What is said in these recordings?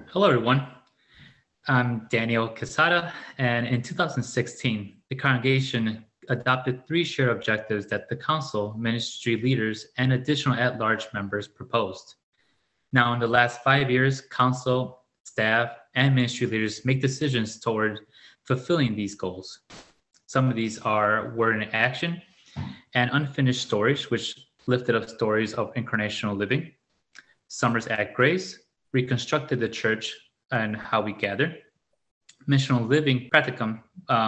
Hello, everyone. I'm Daniel Casada, and in 2016, the congregation adopted three shared objectives that the council, ministry leaders, and additional at-large members proposed. Now, in the last 5 years, council, staff, and ministry leaders make decisions toward fulfilling these goals. Some of these are Word in Action and Unfinished Stories, which lifted up stories of incarnational living. Summers at Grace reconstructed the church and how we gather. Missional Living Practicum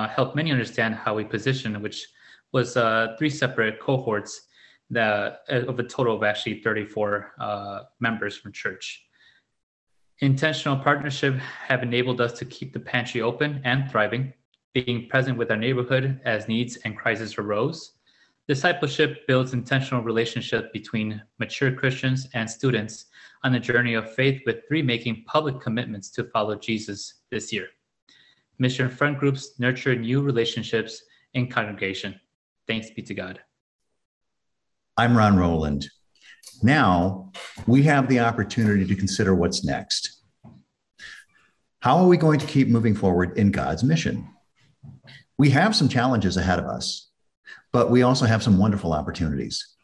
helped many understand how we position, which was three separate cohorts of a total of actually 34 members from church. Intentional partnership have enabled us to keep the pantry open and thriving, being present with our neighborhood as needs and crises arose. Discipleship builds intentional relationships between mature Christians and students on the journey of faith, with three making public commitments to follow Jesus this year. Mission front groups nurture new relationships in congregation. Thanks be to God. I'm Ron Rowland. Now we have the opportunity to consider what's next. How are we going to keep moving forward in God's mission? We have some challenges ahead of us, but we also have some wonderful opportunities.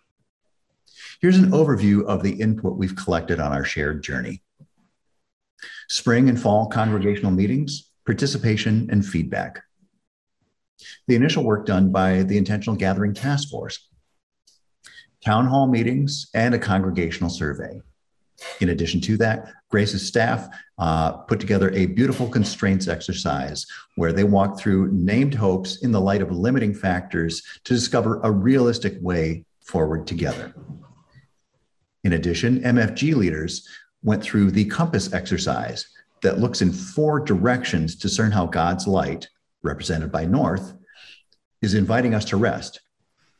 Here's an overview of the input we've collected on our shared journey. Spring and fall congregational meetings, participation, and feedback. The initial work done by the Intentional Gathering Task Force. Town hall meetings and a congregational survey. In addition to that, Grace's staff put together a beautiful constraints exercise where they walked through named hopes in the light of limiting factors to discover a realistic way forward together. In addition, MFG leaders went through the compass exercise that looks in four directions to discern how God's light, represented by north, is inviting us to rest,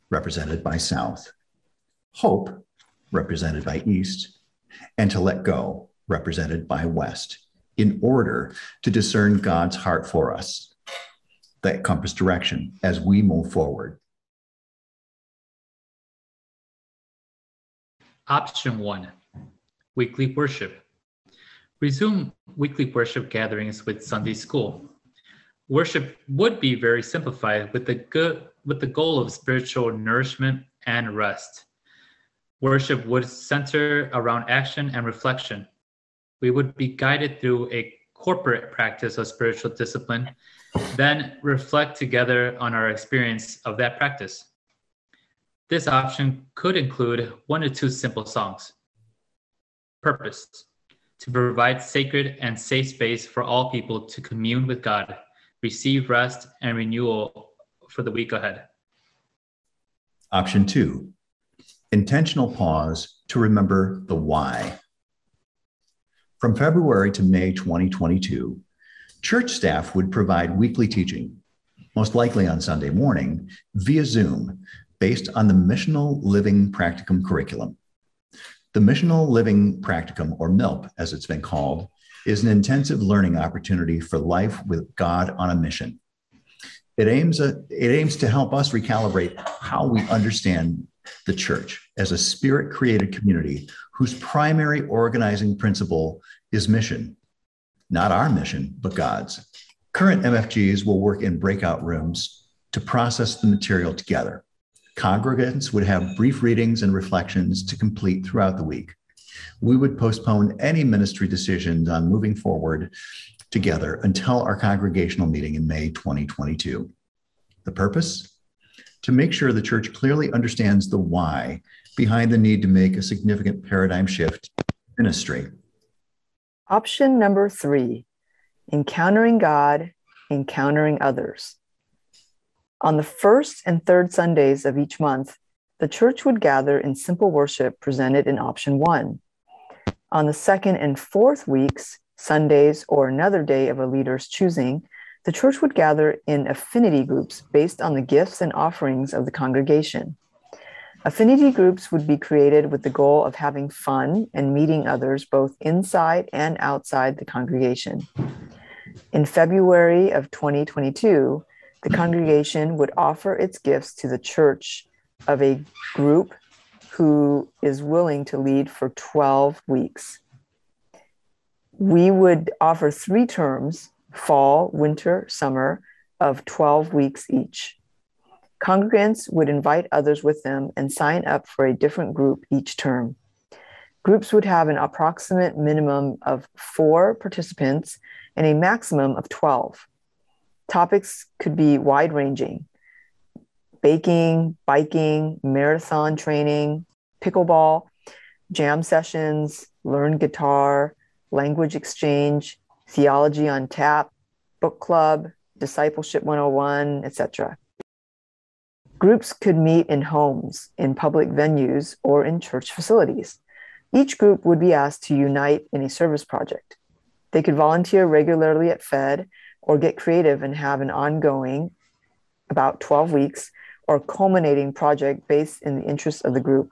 represented by south, hope, represented by east, and to let go, represented by west, in order to discern God's heart for us, that compass direction as we move forward. Option 1, weekly worship. Resume weekly worship gatherings with Sunday school. Worship would be very simplified with the goal of spiritual nourishment and rest. Worship would center around action and reflection. We would be guided through a corporate practice of spiritual discipline, then reflect together on our experience of that practice. This option could include 1 to 2 simple songs. Purpose: to provide sacred and safe space for all people to commune with God, receive rest and renewal for the week ahead. Option 2, intentional pause to remember the why. From February to May 2022, church staff would provide weekly teaching, most likely on Sunday morning, via Zoom, based on the Missional Living Practicum curriculum. The Missional Living Practicum, or MILP as it's been called, is an intensive learning opportunity for life with God on a mission. It aims to help us recalibrate how we understand the church as a spirit-created community whose primary organizing principle is mission. Not our mission, but God's. Current MFGs will work in breakout rooms to process the material together. Congregants would have brief readings and reflections to complete throughout the week. We would postpone any ministry decisions on moving forward together until our congregational meeting in May 2022. The purpose? To make sure the church clearly understands the why behind the need to make a significant paradigm shift in ministry. Option number 3, encountering God, encountering others. On the first and third Sundays of each month, the church would gather in simple worship presented in option 1. On the second and fourth weeks, Sundays, or another day of a leader's choosing, the church would gather in affinity groups based on the gifts and offerings of the congregation. Affinity groups would be created with the goal of having fun and meeting others both inside and outside the congregation. In February of 2022, the congregation would offer its gifts to the church of a group who is willing to lead for 12 weeks. We would offer 3 terms, fall, winter, summer, of 12 weeks each. Congregants would invite others with them and sign up for a different group each term. Groups would have an approximate minimum of 4 participants and a maximum of 12. Topics could be wide-ranging: baking, biking, marathon training, pickleball, jam sessions, learn guitar, language exchange, theology on tap, book club, discipleship 101, etc. Groups could meet in homes, in public venues, or in church facilities. Each group would be asked to unite in a service project. They could volunteer regularly at Fed or get creative and have an ongoing, about 12 weeks, or culminating project based in the interests of the group.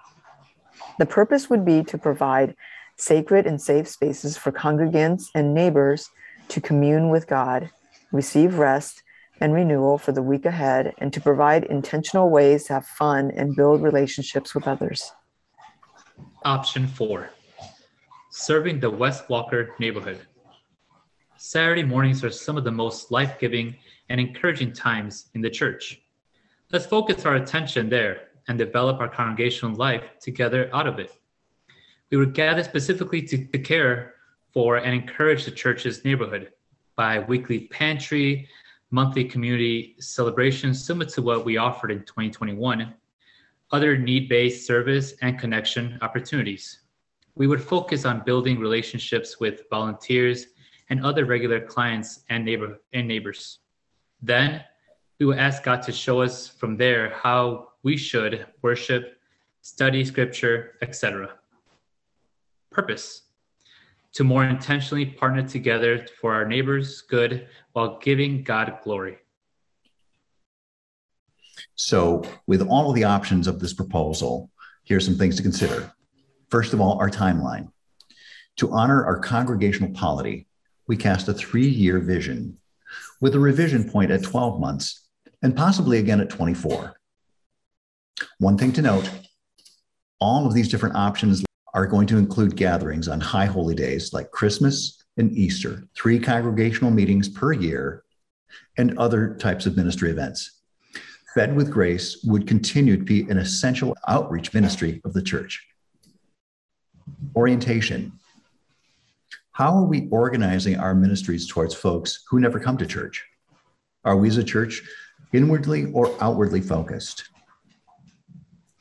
The purpose would be to provide sacred and safe spaces for congregants and neighbors to commune with God, receive rest and renewal for the week ahead, and to provide intentional ways to have fun and build relationships with others. Option 4, serving the West Walker neighborhood. Saturday mornings are some of the most life-giving and encouraging times in the church. Let's focus our attention there and develop our congregational life together out of it. We would gather specifically to care for and encourage the church's neighborhood by weekly pantry, monthly community celebrations similar to what we offered in 2021, other need-based service and connection opportunities. We would focus on building relationships with volunteers and other regular clients and neighbors. Then we would ask God to show us from there how we should worship, study scripture, etc. Purpose: to more intentionally partner together for our neighbors' good while giving God glory. So with all of the options of this proposal, here's some things to consider. First of all, our timeline. To honor our congregational polity, we cast a 3-year vision with a revision point at 12 months and possibly again at 24. One thing to note, all of these different options are going to include gatherings on high holy days like Christmas and Easter, 3 congregational meetings per year, and other types of ministry events. Fed with Grace would continue to be an essential outreach ministry of the church. Orientation. How are we organizing our ministries towards folks who never come to church? Are we as a church inwardly or outwardly focused?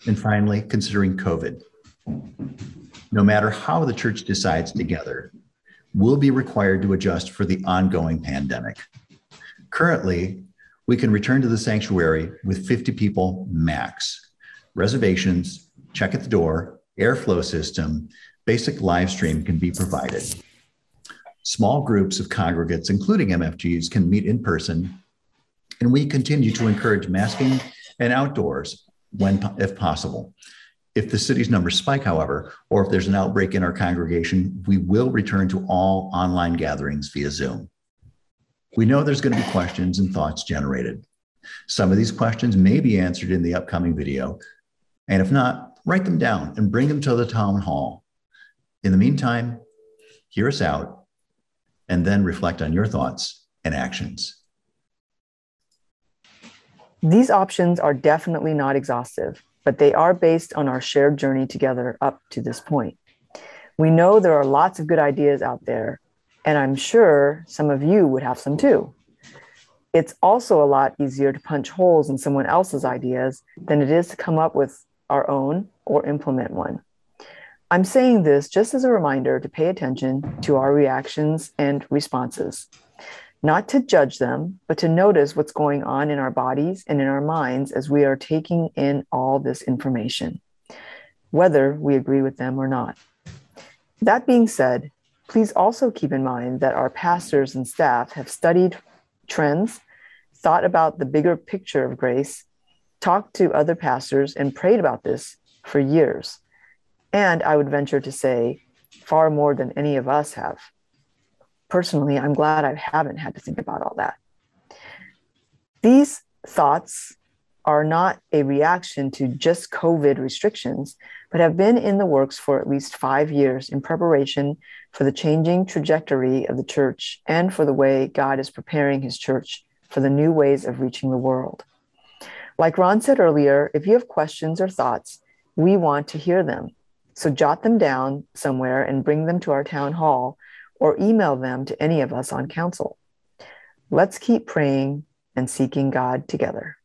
And finally, considering COVID. No matter how the church decides together, we'll be required to adjust for the ongoing pandemic. Currently, we can return to the sanctuary with 50 people max. Reservations, check at the door, airflow system, basic live stream can be provided. Small groups of congregants, including MFGs, can meet in person, and we continue to encourage masking and outdoors if possible. If the city's numbers spike, however, or if there's an outbreak in our congregation, we will return to all online gatherings via Zoom. We know there's going to be questions and thoughts generated. Some of these questions may be answered in the upcoming video, and if not, write them down and bring them to the town hall. In the meantime, hear us out, and then reflect on your thoughts and actions. These options are definitely not exhaustive, but they are based on our shared journey together up to this point. We know there are lots of good ideas out there, and I'm sure some of you would have some too. It's also a lot easier to punch holes in someone else's ideas than it is to come up with our own or implement one. I'm saying this just as a reminder to pay attention to our reactions and responses, not to judge them, but to notice what's going on in our bodies and in our minds as we are taking in all this information, whether we agree with them or not. That being said, please also keep in mind that our pastors and staff have studied trends, thought about the bigger picture of grace, talked to other pastors, and prayed about this for years. And I would venture to say far more than any of us have. Personally, I'm glad I haven't had to think about all that. These thoughts are not a reaction to just COVID restrictions, but have been in the works for at least 5 years in preparation for the changing trajectory of the church and for the way God is preparing his church for the new ways of reaching the world. Like Ron said earlier, if you have questions or thoughts, we want to hear them. So jot them down somewhere and bring them to our town hall or email them to any of us on council. Let's keep praying and seeking God together.